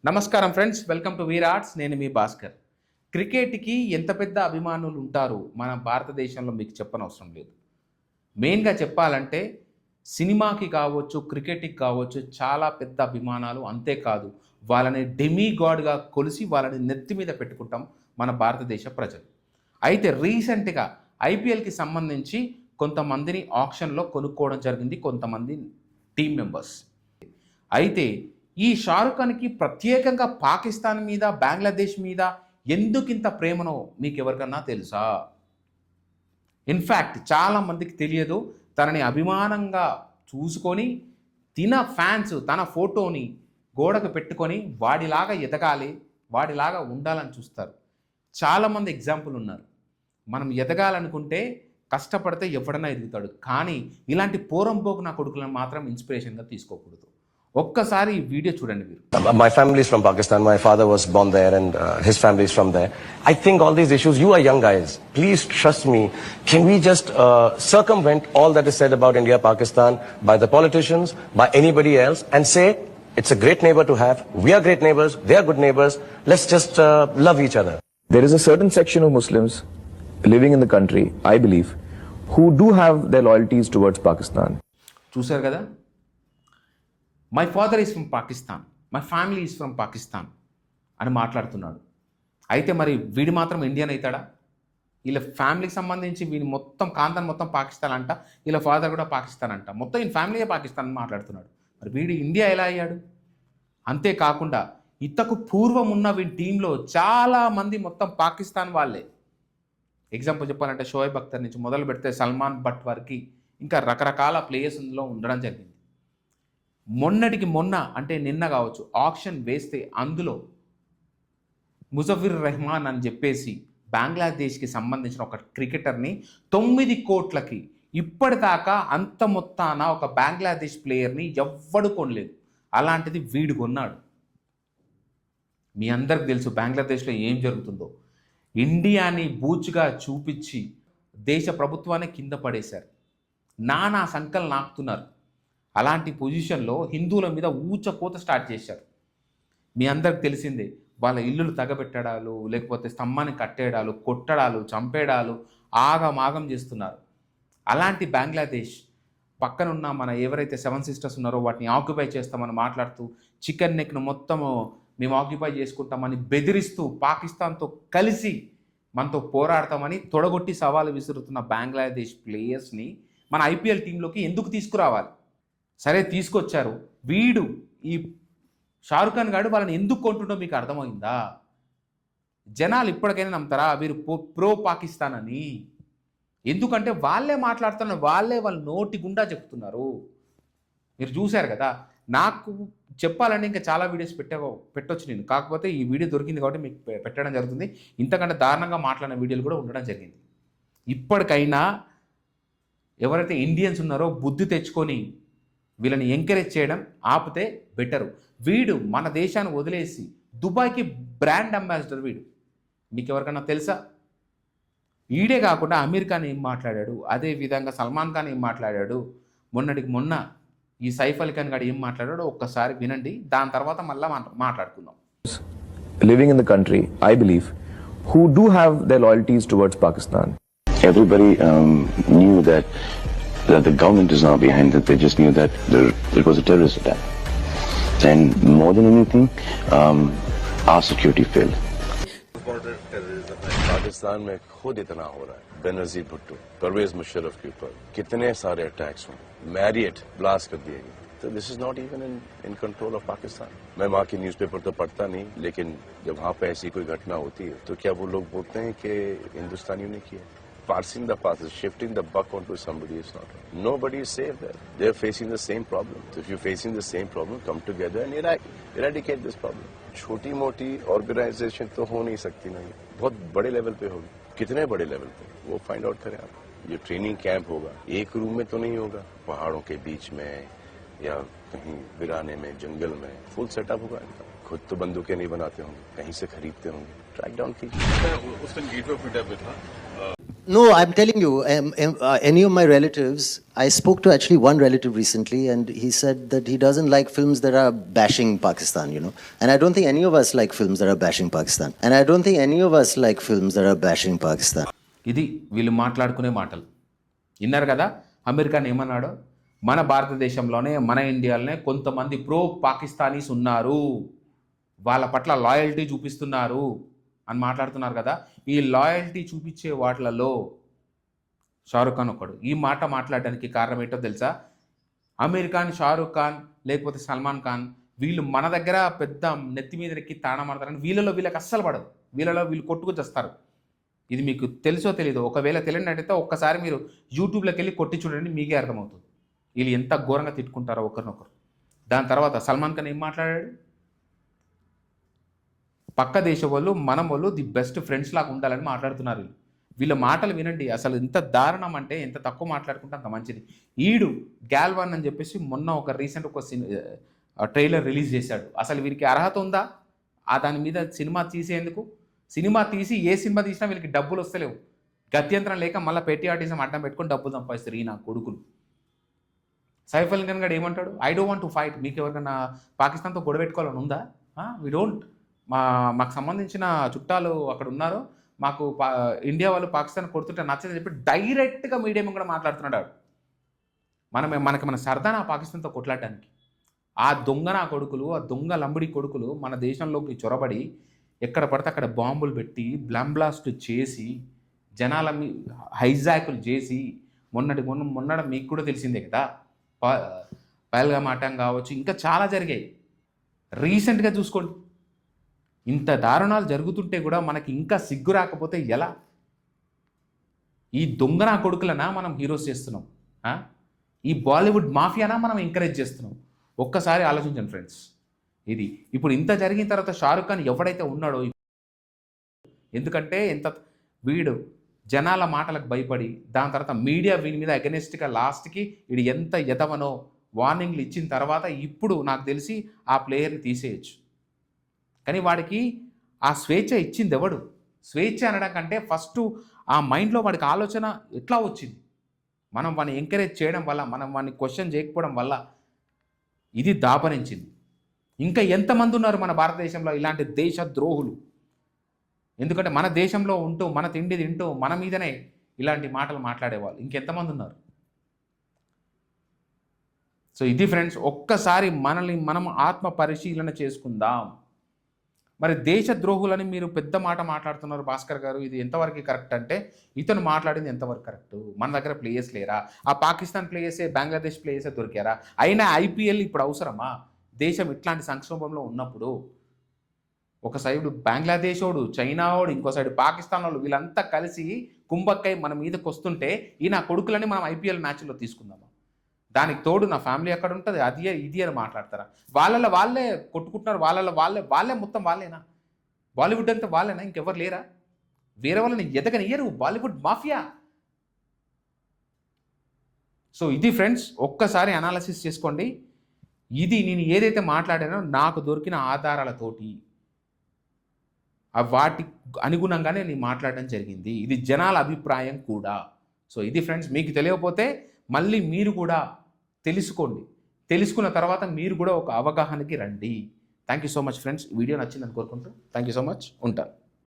నమస్కారం friends, welcome to Veer arts. నేను మీ భాస్కర్. క్రికెట్కి ఎంత పెద్ద అభిమానులు ఉంటారు మన భారతదేశంలో మీకు చెప్పనవసరం లేదు. మెయిన్గా చెప్పాలంటే సినిమాకి కావచ్చు, క్రికెట్కి కావచ్చు చాలా పెద్ద అభిమానాలు. అంతేకాదు వాళ్ళని డెమీగాడ్గా కొలిసి వాళ్ళని నెత్తి మీద పెట్టుకుంటాం మన భారతదేశ ప్రజలు. అయితే రీసెంట్గా ఐపీఎల్కి సంబంధించి కొంతమందిని ఆక్షన్లో కొనుక్కోవడం జరిగింది, కొంతమంది టీం మెంబర్స్. అయితే ఈ షారుఖ్ ఖాన్కి ప్రత్యేకంగా పాకిస్తాన్ మీద, బంగ్లాదేశ్ మీద ఎందుకింత ప్రేమనో మీకు ఎవరికన్నా తెలుసా? ఇన్ఫ్యాక్ట్ చాలామందికి తెలియదు. తనని అభిమానంగా చూసుకొని ఫ్యాన్స్ తన ఫోటోని గోడకు పెట్టుకొని వాడిలాగా ఎదగాలి, వాడిలాగా ఉండాలని చూస్తారు. చాలామంది ఎగ్జాంపుల్ ఉన్నారు. మనం ఎదగాలనుకుంటే కష్టపడితే ఎవడన్నా ఎదుగుతాడు, కానీ ఇలాంటి పోరంపోకు నా కొడుకులను మాత్రం ఇన్స్పిరేషన్గా తీసుకోకూడదు. ఒక్కసారి ఈ వీడియో చూడండి మీరు. My family is from Pakistan. My father was born there and his family is from there. I think all these issues, you are young guys. Please trust me. Can we just circumvent all that is said about India, Pakistan by the politicians, by anybody else and say it's a great neighbor to have. We are great neighbors. They are good neighbors. Let's just love each other. There is a certain section of Muslims living in the country, I believe, who do have their loyalties towards Pakistan. చూశారు కదా, my father is from Pakistan, my family is from Pakistan అని మాట్లాడుతున్నాడు. అయితే మరి వీడు మాత్రం Indian అవుతాడా? వీళ్ళ ఫ్యామిలీకి సంబంధించి వీడి మొత్తం కాంతన్ మొత్తం పాకిస్తాన్ అంట, వీళ్ళ ఫాదర్ కూడా పాకిస్తాన్ అంట, మొత్తం ఈయన ఫ్యామిలీయే పాకిస్తాన్ అని మాట్లాడుతున్నాడు. మరి వీడు ఇండియా ఎలా అయ్యాడు? అంతేకాకుండా ఇతకు పూర్వం ఉన్న వీడి టీంలో చాలామంది మొత్తం పాకిస్తాన్ వాళ్ళే. ఎగ్జాంపుల్ చెప్పాలంటే షోయబ్ అఖ్తర్ నుంచి మొదలు పెడితే సల్మాన్ భట్ వరకు ఇంకా రకరకాల ప్లేయర్స్ ఇందులో ఉండడం జరిగింది. మొన్నటికి మొన్న అంటే నిన్న కావచ్చు ఆక్షన్ వేస్తే అందులో ముజఫిర్ రెహమాన్ అని చెప్పేసి బంగ్లాదేశ్కి సంబంధించిన ఒక క్రికెటర్ని 9 కోట్లకి ఇప్పటిదాకా అంత మొత్తాన ఒక బంగ్లాదేశ్ ప్లేయర్ని ఎవ్వడు కొనలేదు. అలాంటిది వీడు కొన్నాడు. మీ అందరికి తెలుసు బంగ్లాదేశ్లో ఏం జరుగుతుందో. ఇండియాని బూచుగా చూపించి దేశ ప్రభుత్వాన్ని కింద పడేశారు, నానా సంకలు నాకుతున్నారు. అలాంటి పొజిషన్లో హిందువుల మీద ఊచకోత స్టార్ట్ చేశారు. మీ అందరికి తెలిసిందే, వాళ్ళ ఇల్లులు తగబెట్టడాలు, లేకపోతే స్తంభాన్ని కట్టేయడాలు, కొట్టడాలు, చంపేయడాలు, ఆగమాగం చేస్తున్నారు. అలాంటి బంగ్లాదేశ్ పక్కనున్న మన ఎవరైతే 7 సిస్టర్స్ ఉన్నారో వాటిని ఆక్యుపై చేస్తామని మాట్లాడుతూ చికెన్ నెక్ను మొత్తము మేము ఆక్యుపై చేసుకుంటామని బెదిరిస్తూ పాకిస్తాన్తో కలిసి మనతో పోరాడతామని తొడగొట్టి సవాలు విసురుతున్న బంగ్లాదేశ్ ప్లేయర్స్ని మన ఐపీఎల్ టీంలోకి ఎందుకు తీసుకురావాలి? సరే తీసుకొచ్చారు. వీడు ఈ షారుఖ్ ఖాన్ గారు వాళ్ళని ఎందుకు కొంటుండో మీకు అర్థమైందా? జనాలు ఇప్పటికైనా నమ్ముతారా వీరు ప్రో పాకిస్తాన్ అని? ఎందుకంటే వాళ్ళే మాట్లాడుతున్నారు, వాళ్ళ నోటి గుండా చెప్తున్నారు. మీరు చూశారు కదా. నాకు చెప్పాలంటే ఇంకా చాలా వీడియోస్ పెట్టొచ్చు నేను, కాకపోతే ఈ వీడియో దొరికింది కాబట్టి మీకు పెట్టడం జరుగుతుంది. ఇంతకంటే దారుణంగా మాట్లాడిన వీడియోలు కూడా ఉండడం జరిగింది. ఇప్పటికైనా ఎవరైతే ఇండియన్స్ ఉన్నారో బుద్ధి తెచ్చుకొని వీళ్ళని ఎంకరేజ్ చేయడం ఆపితే బెటరు. వీడు మన దేశాన్ని వదిలేసి దుబాయ్కి బ్రాండ్ అంబాసిడర్ వీడు. మీకు ఎవరికైనా తెలుసా? వీడే కాకుండా అమీర్ ఖాన్ ఏం మాట్లాడాడు, అదే విధంగా సల్మాన్ ఖాన్ ఏం మాట్లాడాడు, మొన్నటికి మొన్న ఈ సైఫ్ అలీ ఖాన్ గారు ఏం మాట్లాడాడో ఒక్కసారి వినండి, దాని తర్వాత మళ్ళీ మాట్లాడుకుందాం. Living in the country, I believe, who do have their loyalties towards Pakistan. Everybody knew that the government is now behind it. They just knew that it was a terrorist attack. And more than anything, our security failed. Pakistan में खुद इतना हो रहा है. बेनजीर भुट्टो, परवेज मुशर्रफ के ऊपर कितने सारे अटैक्स हुए, मैरियट ब्लास्ट कर दिए गए. तो this is not even in control of Pakistan. मैं वहाँ की न्यूज़पेपर तो पढ़ता नहीं, लेकिन जब वहाँ पे ऐसी कोई घटना होती है तो क्या वो लोग बोलते हैं कि हिंदुस्तानियों ने किया? Parsing the past, shifting the buck onto somebody is not right. Nobody is safe there. They are facing the same problem. So if you're facing the same problem, come together and eradicate this problem. छोटी मोटी organisation तो हो नहीं सकती ना, बहुत बड़े level पे होगी. कितने बड़े लेवल पे वो फाइंड आउट करें आप. ये ट्रेनिंग कैंप होगा, एक रूम में तो नहीं होगा, पहाड़ों के बीच में या कहीं वीराने में, जंगल में, फुल सेटअप होगा इनका. खुद तो बंदूकें नहीं बनाते होंगे, कहीं से खरीदते होंगे. ट्रैक डाउन कीजिए. उस दिन गेटवे ऑफ इंडिया पे था. No, I'm telling you, any of my relatives, I spoke to actually one relative recently, and he said that he doesn't like films that are bashing Pakistan, you know. And I don't think any of us like films that are bashing Pakistan. And I don't think any of us like films that are bashing Pakistan. ఇది వీళ్ళు మాట్లాడుకునే మాటలు విన్నారు కదా. అమెరికాని ఏమన్నాడో, మన భారతదేశంలోనే మన ఇండియాలోనే కొంతమంది ప్రో పాకిస్తానీస్ ఉన్నారు, వాళ్ళ పట్ల లాయల్టీ చూపిస్తున్నారు అని మాట్లాడుతున్నారు కదా. ఈ లాయల్టీ చూపించే వాటిలలో షారుఖ్ ఖాన్ ఒకడు. ఈ మాట మాట్లాడడానికి కారణం ఏంటో తెలుసా? అమెరికాని షారుఖ్ ఖాన్ లేకపోతే సల్మాన్ ఖాన్ వీళ్ళు మన దగ్గర పెద్ద నెత్తి మీద ఎక్కి తాళమాడతారని వీళ్ళకి అస్సలు పడదు. వీళ్ళు కొట్టుకు చేస్తారు. ఇది మీకు తెలుసో తెలీదో, ఒకవేళ తెలియనట్టయితే ఒక్కసారి మీరు యూట్యూబ్లోకి వెళ్ళి కొట్టి చూడండి, మీకే అర్థమవుతుంది వీళ్ళు ఎంత ఘోరంగా తిట్టుకుంటారో ఒకరినొకరు. దాని తర్వాత సల్మాన్ ఖాన్ ఏం మాట్లాడాడు? పక్క దేశం వాళ్ళు మనం వాళ్ళు ది బెస్ట్ ఫ్రెండ్స్ లాగా ఉండాలని మాట్లాడుతున్నారు. వీళ్ళ మాటలు వినండి, అసలు ఎంత దారుణం అంటే ఎంత తక్కువ మాట్లాడుకుంటే అంత మంచిది. ఈడు గ్యాల్వాన్ అని చెప్పేసి మొన్న ఒక రీసెంట్ ఒక ట్రైలర్ రిలీజ్ చేశాడు. అసలు వీరికి అర్హత ఉందా దాని మీద సినిమా తీసేందుకు? సినిమా తీసి ఏ సినిమా తీసినా వీళ్ళకి డబ్బులు వస్తలేవు, గత్యంతరం లేక మళ్ళీ పెట్రియాటిజం అడ్డం పెట్టుకొని డబ్బులు సంపాదిస్తారు ఈ నా కొడుకులు. సైఫ్ అలీ ఖాన్ గారు ఏమంటాడు? I don't want to fight. మీకు ఎవరికైనా పాకిస్తాన్తో గొడవ పెట్టుకోవాలని ఉందా? We don't. మాకు సంబంధించిన చుట్టాలు అక్కడ ఉన్నారు, మాకు ఇండియా వాళ్ళు పాకిస్తాన్ కొడుతుంటే నచ్చదని చెప్పి డైరెక్ట్గా మీడియా కూడా మాట్లాడుతున్నాడు. మనకి మన సరదానా పాకిస్తాన్తో కొట్లాడడానికి? ఆ దొంగ నా కొడుకులు, ఆ దొంగ లంబడి కొడుకులు మన దేశంలోకి చొరబడి ఎక్కడ పడితే అక్కడ బాంబులు పెట్టి బ్లాస్ట్ చేసి జనాల హైజాకులు చేసి మొన్నడ మీకు కూడా తెలిసిందే కదా, పహల్గామ్ అటాక్ కావచ్చు, ఇంకా చాలా జరిగాయి. రీసెంట్గా చూసుకోండి. ఇంత దారుణాలు జరుగుతుంటే కూడా మనకి ఇంకా సిగ్గు రాకపోతే ఎలా? ఈ దొంగనా కొడుకులనా మనం హీరోస్ చేస్తున్నాం? ఈ బాలీవుడ్ మాఫియానా మనం ఎంకరేజ్ చేస్తున్నాం? ఒక్కసారి ఆలోచించండి ఫ్రెండ్స్. ఇది ఇప్పుడు ఇంత జరిగిన తర్వాత షారుఖ్ ఖాన్ ఎవడైతే ఉన్నాడో, ఎందుకంటే వీడు జనాల మాటలకు భయపడి దాని తర్వాత మీడియా వీని మీద అగెనిస్ట్గా లాస్ట్కి వీడు ఎంత ఎదవనో వార్నింగ్లు ఇచ్చిన తర్వాత ఇప్పుడు నాకు తెలిసి ఆ ప్లేయర్ని తీసేయచ్చు. కానీ వాడికి ఆ స్వేచ్ఛ ఇచ్చింది ఎవడు? స్వేచ్ఛ అనడం కంటే ఫస్ట్ ఆ మైండ్లో వాడికి ఆలోచన ఎట్లా వచ్చింది? మనం వాడిని ఎంకరేజ్ చేయడం వల్ల, మనం వాడిని క్వశ్చన్ చేయకపోవడం వల్ల ఇది దాపరించింది. ఇంకా ఎంతమంది ఉన్నారు మన భారతదేశంలో ఇలాంటి దేశ ద్రోహులు? ఎందుకంటే మన దేశంలో ఉంటూ మన తిండి తింటూ మన మీదనే ఇలాంటి మాటలు మాట్లాడేవాళ్ళు ఇంకెంతమంది ఉన్నారు? సో ఇది ఫ్రెండ్స్, ఒక్కసారి మనల్ని మనం ఆత్మ పరిశీలన చేసుకుందాం. మరి దేశ ద్రోహులని మీరు పెద్ద మాట మాట్లాడుతున్నారు భాస్కర్ గారు, ఇది ఎంతవరకు కరెక్ట్ అంటే ఇతను మాట్లాడింది ఎంతవరకు కరెక్ట్? మన దగ్గర ప్లేయర్స్ లేరా? ఆ పాకిస్తాన్ ప్లేయర్సే, బంగ్లాదేశ్ ప్లేయర్సే దొరికారా? అయినా ఐపీఎల్ ఇప్పుడు అవసరమా? దేశం ఇట్లాంటి సంక్షోభంలో ఉన్నప్పుడు ఒక సైడు బంగ్లాదేశ్ వాడు, చైనా వాడు, ఇంకో సైడు పాకిస్తాన్ వాళ్ళు, వీళ్ళంతా కలిసి కుంభక్కై మన మీదకి వస్తుంటే ఈ నా కొడుకులని మనం ఐపీఎల్ మ్యాచ్లో తీసుకుందామా? దానికి తోడు నా ఫ్యామిలీ ఎక్కడ ఉంటుంది, అది ఇది అని మాట్లాడతారా? వాళ్ళే కొట్టుకుంటున్నారు, వాళ్ళే మొత్తం వాళ్ళేనా? బాలీవుడ్ అంతా వాళ్ళేనా? ఇంకెవరు లేరా? వేరే వాళ్ళని ఎదగనియరు బాలీవుడ్ మాఫియా. సో ఇది ఫ్రెండ్స్, ఒక్కసారి అనాలిసిస్ చేసుకోండి. ఇది నేను ఏదైతే మాట్లాడానో నాకు దొరికిన ఆధారాలతోటి వాటి అనుగుణంగానే నేను మాట్లాడడం జరిగింది. ఇది జనాల అభిప్రాయం కూడా. సో ఇది ఫ్రెండ్స్, మీకు తెలియకపోతే మళ్ళీ మీరు కూడా తెలుసుకోండి. తెలుసుకున్న తర్వాత మీరు కూడా ఒక అవగాహనకి రండి. Thank you so much friends. Video నచ్చిందని కోరుకుంటూ థ్యాంక్ యూ సో మచ్. ఉంటాను.